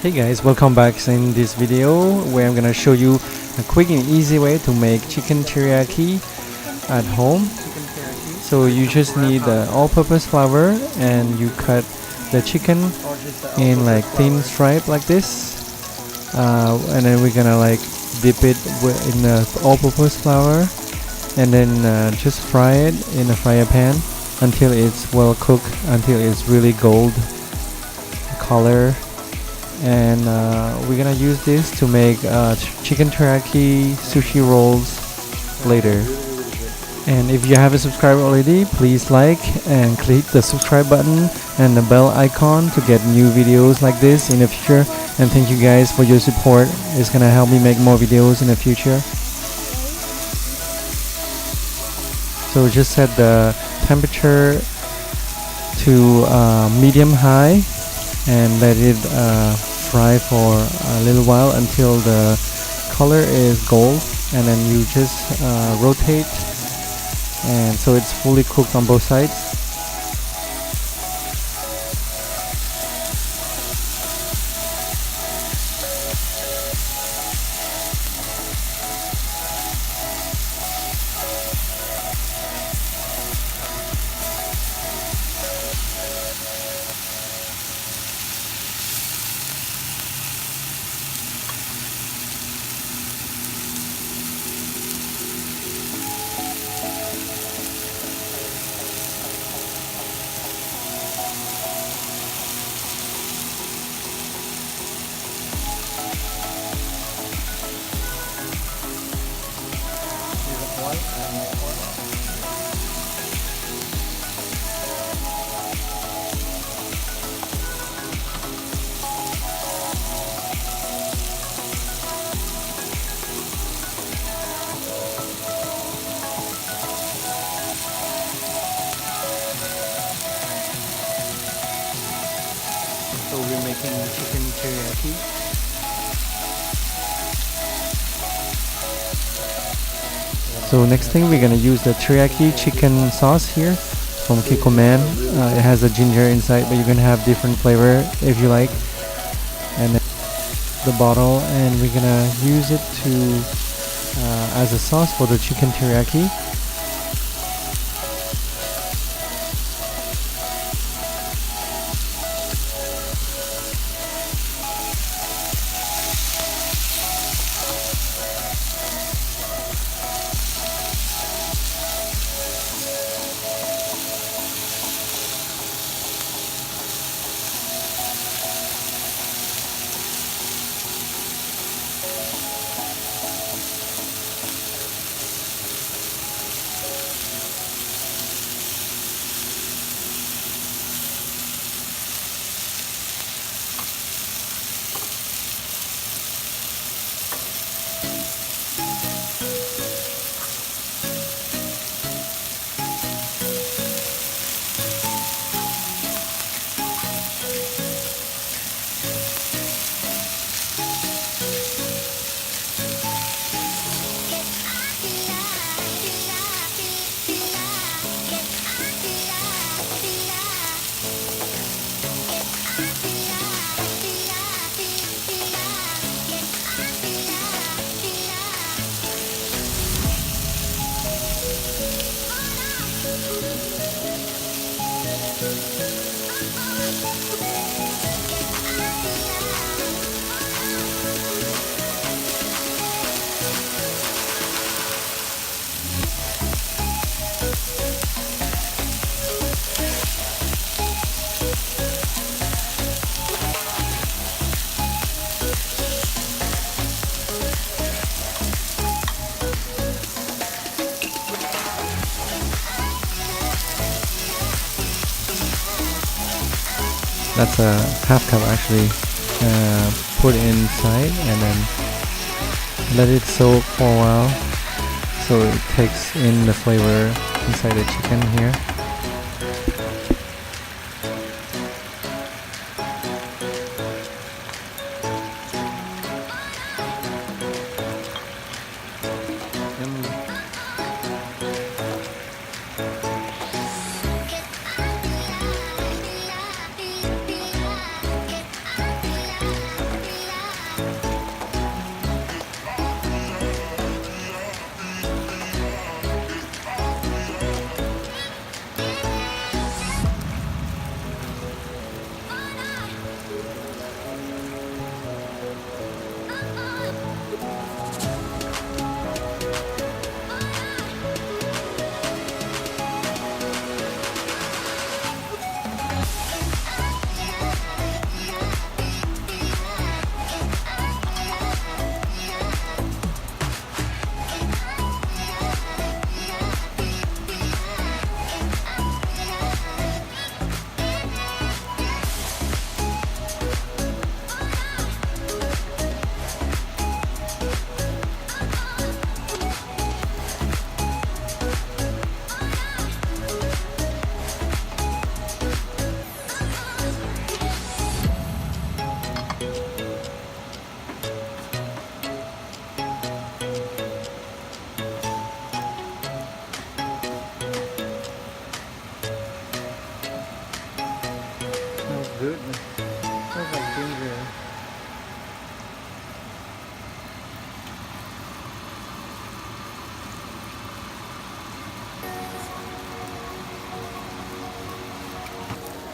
Hey guys, welcome back in this video where I'm gonna show you a quick and easy way to make chicken teriyaki at home. So you just need all-purpose flour and you cut the chicken in like thin stripe like this, and then we're gonna like dip it in the all-purpose flour and then just fry it in a fryer pan until it's well cooked, until it's really gold color. And we're gonna use this to make chicken teriyaki sushi rolls later. And if you haven't subscribed already, please like and click the subscribe button and the bell icon to get new videos like this in the future. And thank you guys for your support. It's gonna help me make more videos in the future. So just set the temperature to medium high and let it fry for a little while until the color is gold, and then you just rotate, and so it's fully cooked on both sides. So we're making chicken teriyaki. So next thing, we're gonna use the teriyaki chicken sauce here from Kikoman. It has a ginger inside, but you can have different flavor if you like. And then the bottle, and we're gonna use it to as a sauce for the chicken teriyaki. That's a half cup actually. Put inside and then let it soak for a while so it takes in the flavor inside the chicken here.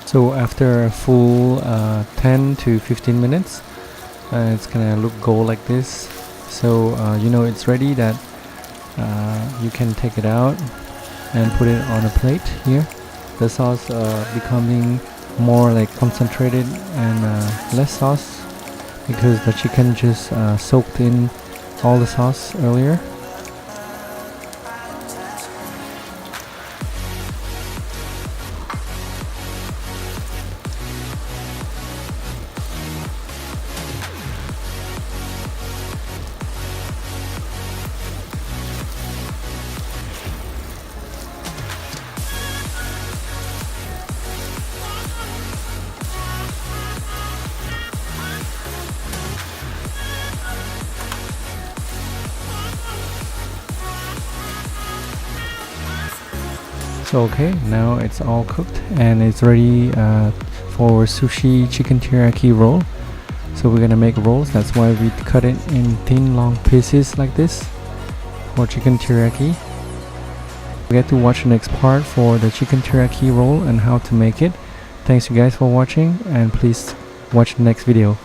So after a full 10 to 15 minutes, it's gonna look gold like this. So you know it's ready, that you can take it out and put it on a plate here. The sauce becoming more like concentrated and less sauce, because the chicken just soaked in all the sauce earlier. So okay, now it's all cooked and it's ready for sushi chicken teriyaki roll. So we're gonna make rolls. That's why we cut it in thin long pieces like this for chicken teriyaki. Forget to watch the next part for the chicken teriyaki roll and how to make it. Thanks you guys for watching, and please watch the next video.